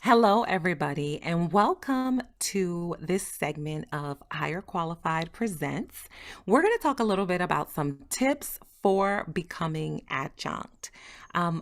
Hello, everybody, and welcome to this segment of Higher Qualified Presents. We're going to talk a little bit about some tips for becoming adjunct.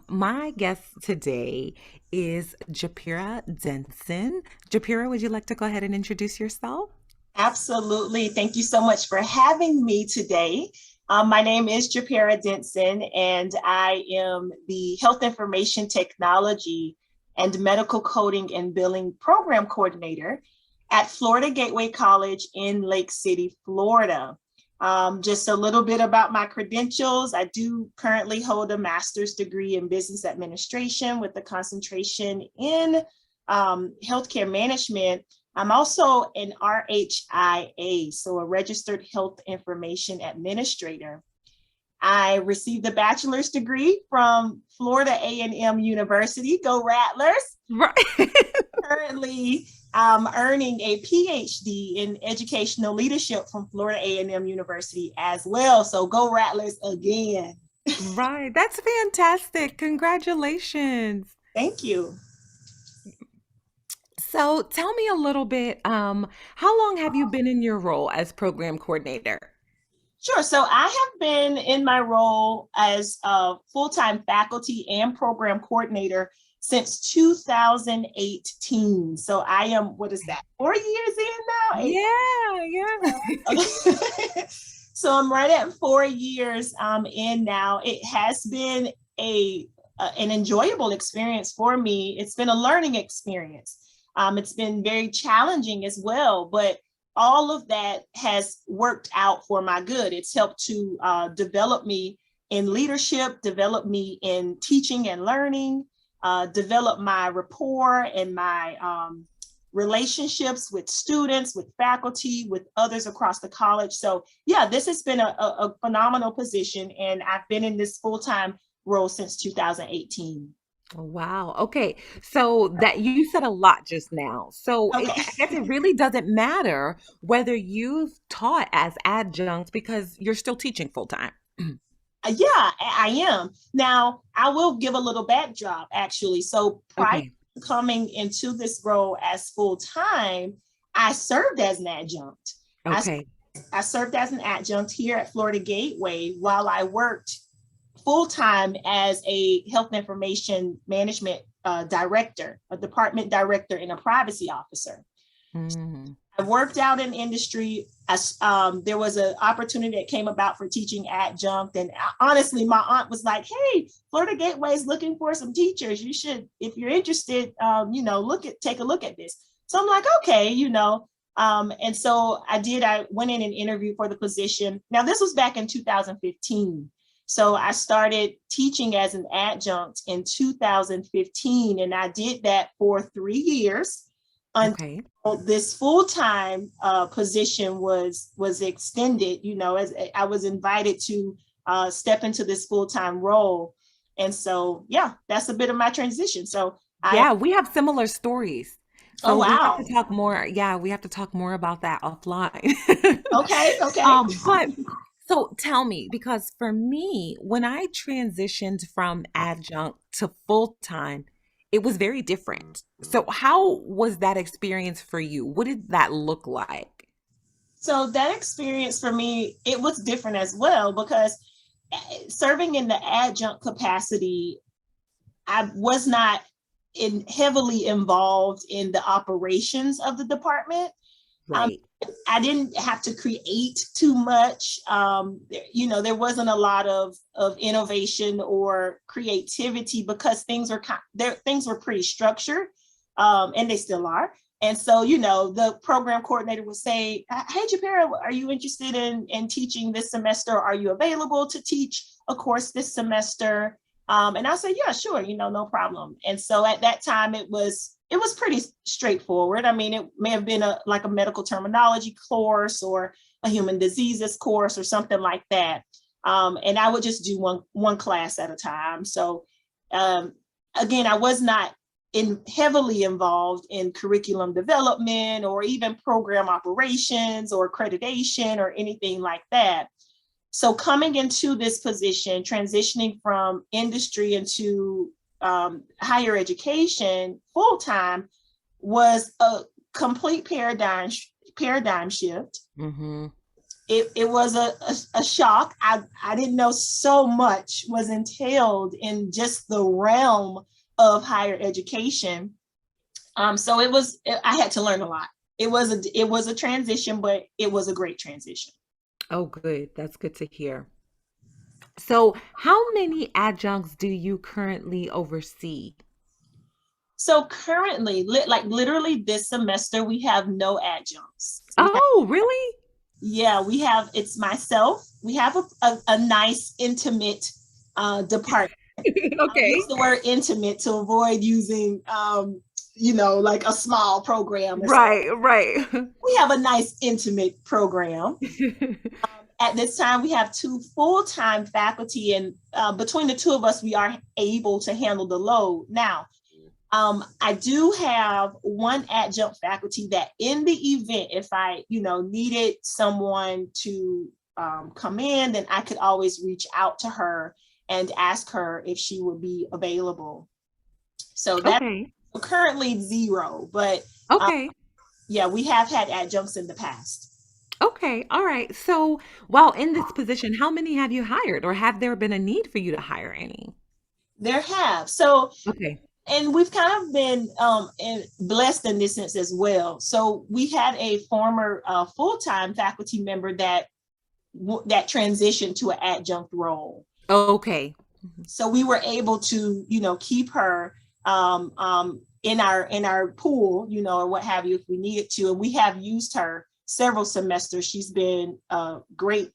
My guest today is Japera Denson. Japera, would you like to go ahead and introduce yourself? Absolutely. Thank you so much for having me today. My name is Japera Denson, and I am the Health Information Technology and Medical Coding and Billing Program Coordinator at Florida Gateway College in Lake City, Florida. Just a little bit about my credentials. I do currently hold a master's degree in business administration with a concentration in healthcare management. I'm also an RHIA, so a registered health information administrator. I received a bachelor's degree from Florida A&M University. Go Rattlers! Right. Currently, earning a PhD in educational leadership from Florida A&M University as well. So go Rattlers again. Right. That's fantastic. Congratulations. Thank you. So tell me a little bit, how long have you been in your role as program coordinator? Sure. So I have been in my role as a full-time faculty and program coordinator since 2018. So I am, what is that, 4 years in now? Yeah, yeah. So I'm right at 4 years in now. It has been a an enjoyable experience for me. It's been a learning experience. It's been very challenging as well, but all of that has worked out for my good. It's helped to develop me in leadership, develop me in teaching and learning, develop my rapport and my relationships with students, with faculty, with others across the college. So yeah, this has been a phenomenal position, and I've been in this full-time role since 2018. Oh, wow. Okay. So that you said a lot just now. So Okay. I guess it really doesn't matter whether you've taught as adjunct because you're still teaching full time. Yeah, I am. Now, I will give a little backdrop actually. So prior Okay. to coming into this role as full time, I served as an adjunct. I, Okay. I served as an adjunct here at Florida Gateway while I worked full time as a health information management director, a department director, and a privacy officer. Mm. I worked out in industry. As there was an opportunity that came about for teaching adjunct, and honestly, my aunt was like, "Hey, Florida Gateway is looking for some teachers. You should, if you're interested, take a look at this." So I'm like, "Okay, and so I did. I went in and interviewed for the position. Now this was back in 2015. So I started teaching as an adjunct in 2015, and I did that for 3 years until Okay. this full-time position was extended, as I was invited to step into this full-time role. And so yeah, that's a bit of my transition. So I Yeah, we have similar stories. oh So we have to wow. talk more. Yeah, we have to talk more about that offline. Okay, okay. But so tell me, because for me, when I transitioned from adjunct to full time, it was very different. So how was that experience for you? What did that look like? So that experience for me, it was different as well because serving in the adjunct capacity, I was not heavily involved in the operations of the department. Um, Right. I didn't have to create too much. There wasn't a lot of innovation or creativity because things were pretty structured, and they still are. And so, the program coordinator would say, "Hey, Japera, are you interested in teaching this semester? Are you available to teach a course this semester?" And I said, "Yeah, sure, no problem." And so at that time, it was pretty straightforward. I mean, it may have been like a medical terminology course or a human diseases course or something like that. And I would just do one class at a time. So um, again, I was not heavily involved in curriculum development or even program operations or accreditation or anything like that. So coming into this position, transitioning from industry into higher education full time was a complete paradigm shift. Mm-hmm. It was a shock. I didn't know so much was entailed in just the realm of higher education. So I had to learn a lot. It was a transition, but it was a great transition. Oh, good. That's good to hear. So, how many adjuncts do you currently oversee? So currently, like literally this semester, we have no adjuncts. Oh, really? Yeah, we have, it's myself. We have a nice, intimate department. I'll Okay. use the word intimate to avoid using, like a small program or something. Right, right. We have a nice, intimate program. At this time, we have two full-time faculty, and between the two of us, we are able to handle the load. Now, I do have one adjunct faculty that in the event, if I, needed someone to come in, then I could always reach out to her and ask her if she would be available. So that's Okay. currently zero, but Okay. yeah, we have had adjuncts in the past. Okay. All right. So, while in this position, how many have you hired, or have there been a need for you to hire any? There have. So, Okay. and we've kind of been blessed in this sense as well. So we had a former full-time faculty member that transitioned to an adjunct role. Okay. So we were able to, keep her in our pool, or what have you, if we needed to. And we have used her several semesters. She's been a great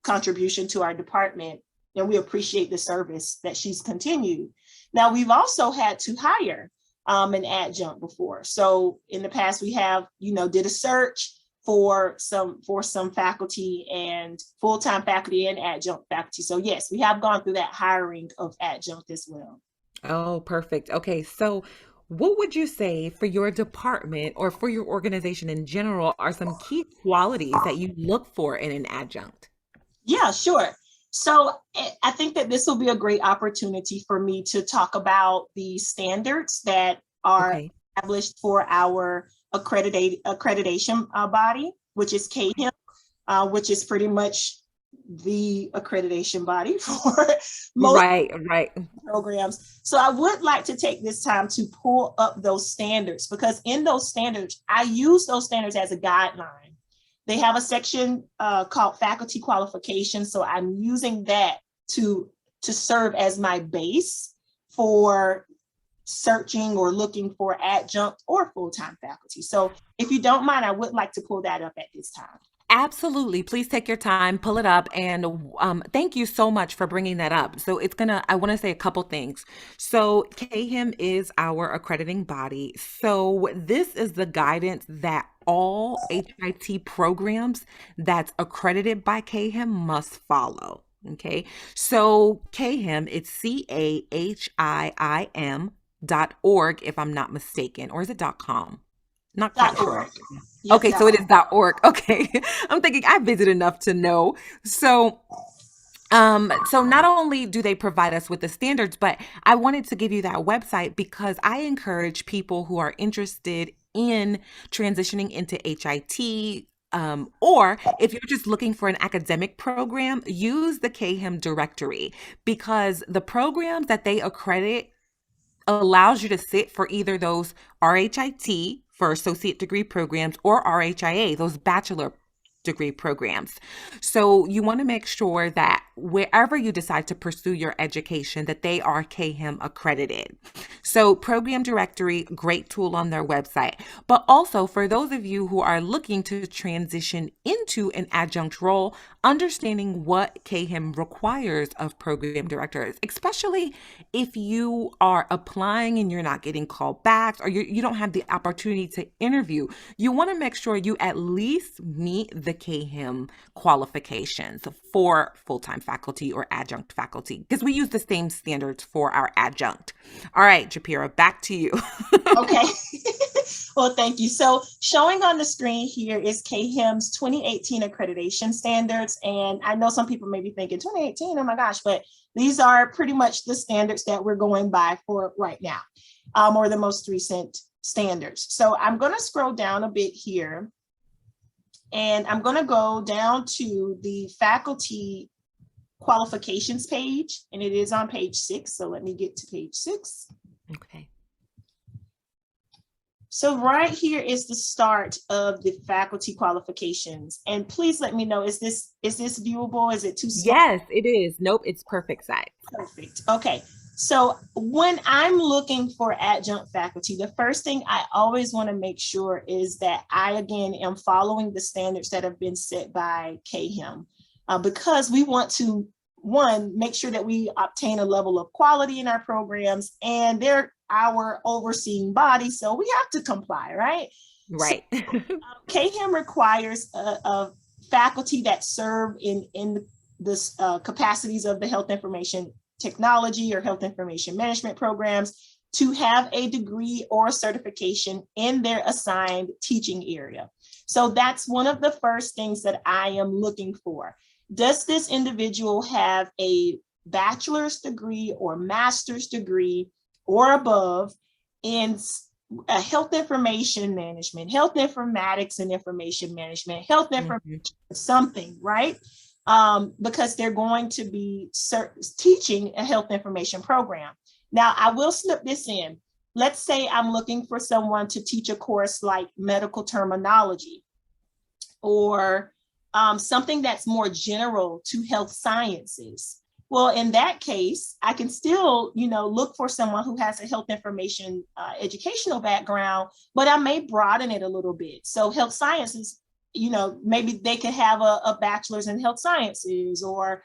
contribution to our department, and we appreciate the service that she's continued. Now, we've also had to hire an adjunct before. So in the past, we have, did a search for some faculty and full-time faculty and adjunct faculty. So yes, we have gone through that hiring of adjunct as well. Oh, perfect. Okay. So, what would you say for your department or for your organization in general are some key qualities that you look for in an adjunct? Yeah, sure. So I think that this will be a great opportunity for me to talk about the standards that are Okay. established for our accreditation body, which is KHIM, which is pretty much the accreditation body for most Right, right. programs. So I would like to take this time to pull up those standards, because in those standards, I use those standards as a guideline. They have a section called faculty qualifications. So I'm using that to serve as my base for searching or looking for adjunct or full-time faculty. So if you don't mind, I would like to pull that up at this time. Absolutely. Please take your time, pull it up, and thank you so much for bringing that up. So I want to say a couple things. So KHIM is our accrediting body. So this is the guidance that all HIT programs that's accredited by KHIM must follow. Okay. So KHIM, it's CAHIIM.org, if I'm not mistaken, or is it .com? Not quite sure. .org. Yep. Okay, so it is .org. Okay. I'm thinking I visit enough to know. So so not only do they provide us with the standards, but I wanted to give you that website because I encourage people who are interested in transitioning into HIT, or if you're just looking for an academic program, use the KHIM Directory, because the programs that they accredit allows you to sit for either those RHIT for associate degree programs or RHIA, those bachelor degree programs. So you want to make sure that wherever you decide to pursue your education, that they are KHIM accredited. So Program Directory, great tool on their website. But also for those of you who are looking to transition into an adjunct role, understanding what KHIM requires of program directors, especially if you are applying and you're not getting called back, or you don't have the opportunity to interview, you want to make sure you at least meet the KHIM qualifications for full-time faculty or adjunct faculty, because we use the same standards for our adjunct. All right, Japera, back to you. Okay. Well, thank you. So showing on the screen here is KHIM's 2018 accreditation standards. And I know some people may be thinking 2018, oh my gosh, but these are pretty much the standards that we're going by for right now, or the most recent standards. So I'm going to scroll down a bit here, and I'm going to go down to the faculty qualifications page, and it is on page 6. So let me get to page 6. Okay. So right here is the start of the faculty qualifications. And please let me know, is this viewable? Is it too small? Yes, it is. Nope, it's perfect size. Perfect. Okay. So when I'm looking for adjunct faculty, the first thing I always want to make sure is that I, again, am following the standards that have been set by KHIM, because we want to, one, make sure that we obtain a level of quality in our programs, and they're our overseeing body, so we have to comply, right? Right. So, KHIM requires a faculty that serve in the capacities of the health information technology or health information management programs to have a degree or certification in their assigned teaching area. So that's one of the first things that I am looking for. Does this individual have a bachelor's degree or master's degree or above in health information management, health informatics and information management, health information, something, right? Because they're going to be teaching a health information program. Now, I will slip this in. Let's say I'm looking for someone to teach a course like medical terminology, or something that's more general to health sciences. Well, in that case, I can still, look for someone who has a health information educational background, but I may broaden it a little bit. So health sciences, maybe they could have a bachelor's in health sciences or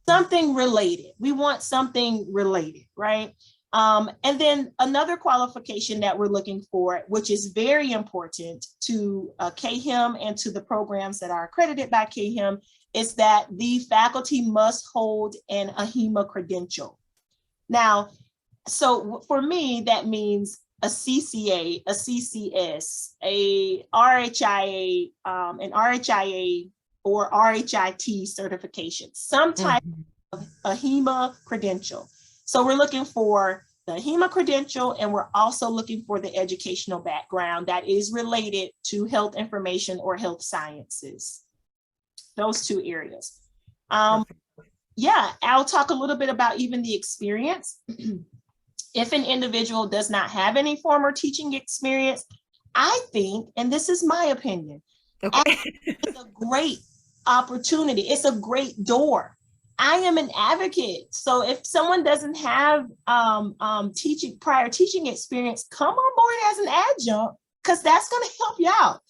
something related. We want something related, right? And then another qualification that we're looking for, which is very important to KHIM and to the programs that are accredited by KHIM, is that the faculty must hold an AHIMA credential. Now, so for me, that means a CCA, a CCS, a RHIA, an RHIA or RHIT certification, some type of AHIMA credential. So we're looking for the AHIMA credential, and we're also looking for the educational background that is related to health information or health sciences. Those two areas. Yeah, I'll talk a little bit about even the experience. If an individual does not have any former teaching experience, I think, and this is my opinion, it's a great opportunity. It's a great door. I am an advocate. So if someone doesn't have prior teaching experience, come on board as an adjunct, because that's going to help you out.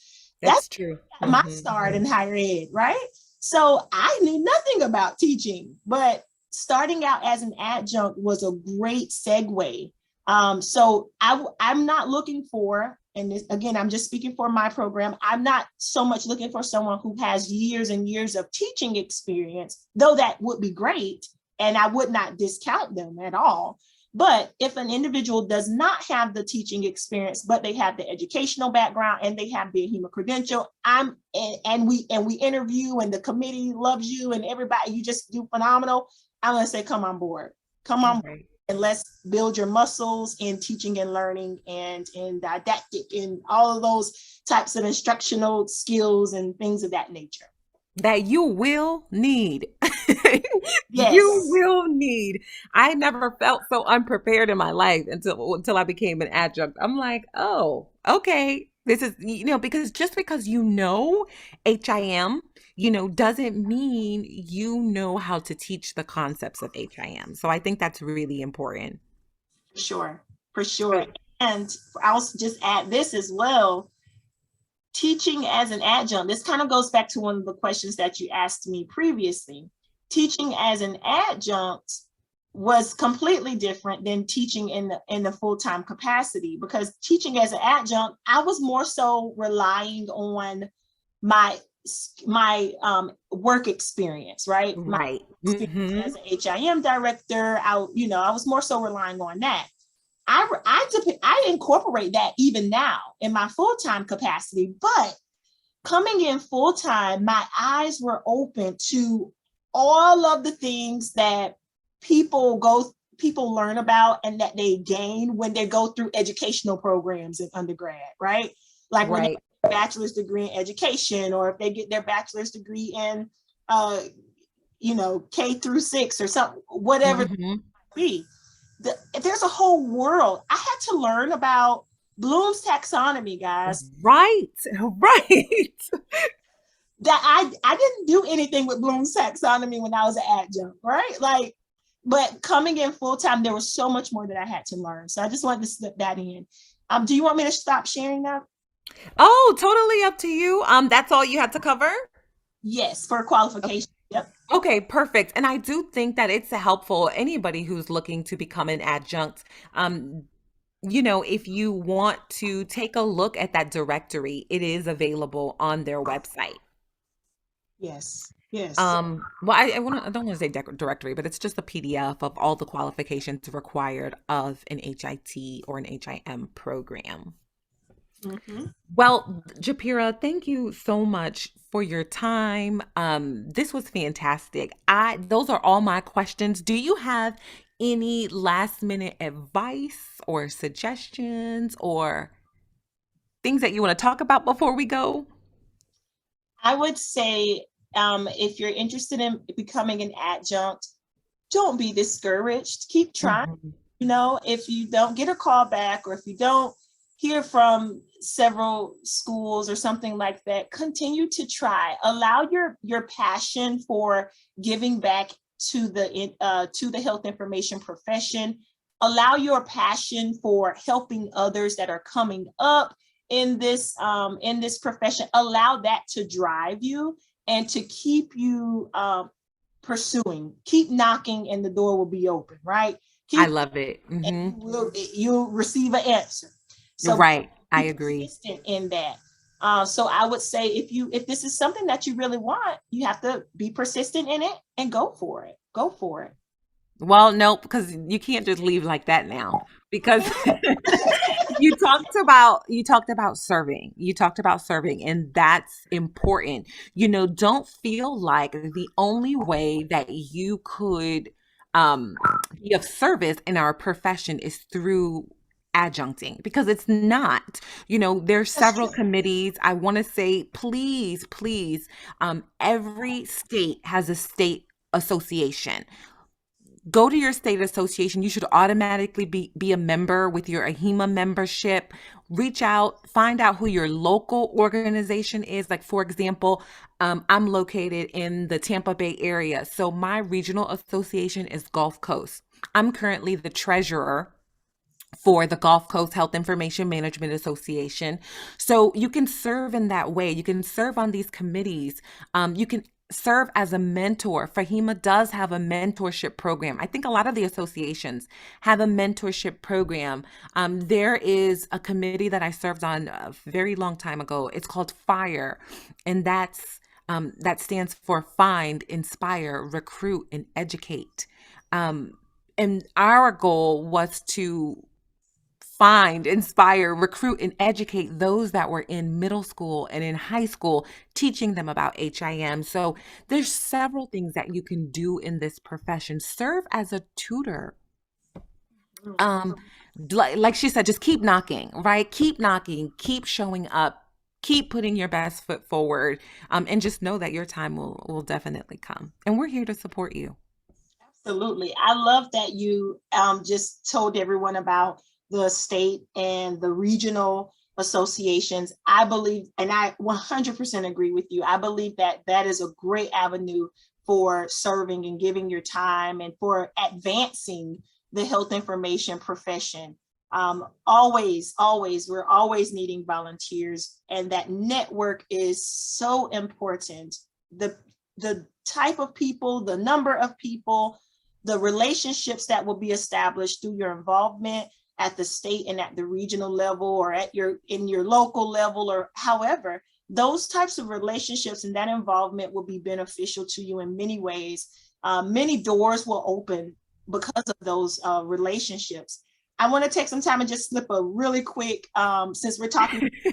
That's true. My start in higher ed, right? So I knew nothing about teaching, but starting out as an adjunct was a great segue. So I'm not looking for, and this, again, I'm just speaking for my program, I'm not so much looking for someone who has years and years of teaching experience, though that would be great, and I would not discount them at all. But if an individual does not have the teaching experience, but they have the educational background and they have the AHIMA credential, and we interview, and the committee loves you, and everybody, you just do phenomenal, I'm going to say, come on board. Come on board, and let's build your muscles in teaching and learning and in didactic and all of those types of instructional skills and things of that nature. That you will need. Yes. You will need. I never felt so unprepared in my life until I became an adjunct. I'm like, oh, okay. This is, because just because HIM, doesn't mean you know how to teach the concepts of HIM. So I think that's really important. For sure. And I'll just add this as well. Teaching as an adjunct, this kind of goes back to one of the questions that you asked me previously. Teaching as an adjunct was completely different than teaching in the full-time capacity, because teaching as an adjunct, I was more so relying on my work experience, right? Right. My experience as an HIM director, I was more so relying on that. I incorporate that even now in my full-time capacity, but coming in full-time, my eyes were open to all of the things that people learn about and that they gain when they go through educational programs in undergrad, right? Like when they Right. get a bachelor's degree in education, or if they get their bachelor's degree in K through 6 or something, whatever it Hmm. be. There's a whole world. I had to learn about Bloom's taxonomy, guys. Right. Right. That I didn't do anything with Bloom's taxonomy when I was an adjunct, right? Like, but coming in full time, there was so much more that I had to learn. So I just wanted to slip that in. Do you want me to stop sharing now? Oh, totally up to you. That's all you had to cover? Yes, for qualification. Yep. Okay, perfect. And I do think that it's helpful anybody who's looking to become an adjunct. Um, if you want to take a look at that directory, it is available on their website. Yes. Yes. I don't want to say directory, but it's just a PDF of all the qualifications required of an HIT or an HIM program. Mm-hmm. Well, Japera, thank you so much for your time. This was fantastic. Those are all my questions. Do you have any last minute advice or suggestions or things that you want to talk about before we go? I would say if you're interested in becoming an adjunct, don't be discouraged. Keep trying. Mhm. If you don't get a call back, or if you don't hear from several schools or something like that, continue to try. Allow your passion for giving back to the health information profession. Allow your passion for helping others that are coming up in this profession. Allow that to drive you and to keep you pursuing. Keep knocking, and the door will be open. Right? I Keep love it. and Hmm. you'll receive an answer. So Right. I be agree. persistent in that. So I would say if this is something that you really want, you have to be persistent in it and go for it. Go for it. Well, no, because you can't just leave like that now. Because I you talked about serving. You talked about serving, and that's important. Don't feel like the only way that you could be of service in our profession is through adjuncting, because it's not. There's That's several true. committees. I want to say, please, please, every state has a state association. Go to your state association. You should automatically be a member with your AHIMA membership. Reach out, find out who your local organization is. Like, for example, I'm located in the Tampa Bay area. So my regional association is Gulf Coast. I'm currently the treasurer for the Gulf Coast Health Information Management Association. So you can serve in that way. You can serve on these committees. You can serve as a mentor. FAHIMA does have a mentorship program. I think a lot of the associations have a mentorship program. There is a committee that I served on a very long time ago. It's called FIRE, and that stands for Find, Inspire, Recruit, and Educate. And our goal was to find, inspire, recruit, and educate those that were in middle school and in high school, teaching them about HIM. So there's several things that you can do in this profession. Serve as a tutor. Um, like she said, just keep knocking, right? Keep knocking, keep showing up, keep putting your best foot forward, and just know that your time will definitely come. And we're here to support you. Absolutely. I love that you just told everyone about the state and the regional associations. I believe, and I 100% agree with you. I believe that that is a great avenue for serving and giving your time and for advancing the health information profession. We're always needing volunteers, and that network is so important. The type of people, the number of people, the relationships that will be established through your involvement at the state and at the regional level, or in your local level, or however, those types of relationships and that involvement will be beneficial to you in many ways. Many doors will open because of those relationships. I want to take some time and just slip a really quick, since we're talking A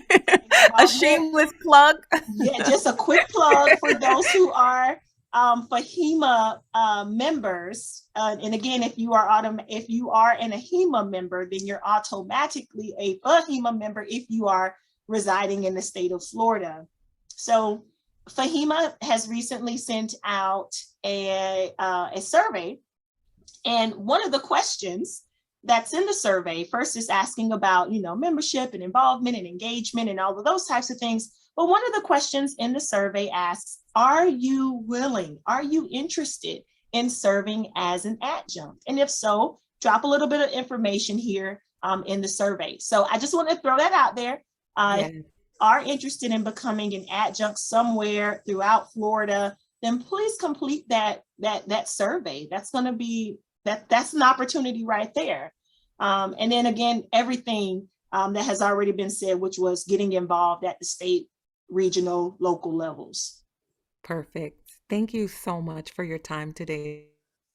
involvement. shameless plug. Yeah, just a quick plug for those who are FAHEMA members. And again, if you are an AHEMA member, then you're automatically a FAHEMA member if you are residing in the state of Florida. So FAHEMA has recently sent out a survey, and one of the questions that's in the survey first is asking about, membership and involvement and engagement and all of those types of things. But one of the questions in the survey asks, are you willing? Are you interested in serving as an adjunct? And if so, drop a little bit of information here in the survey. So I just want to throw that out there. If you are interested in becoming an adjunct somewhere throughout Florida, then please complete that survey. That's going to be that's an opportunity right there. And then again, everything that has already been said, which was getting involved at the state, regional, local levels. Perfect. Thank you so much for your time today.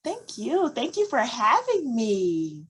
Thank you. Thank you for having me.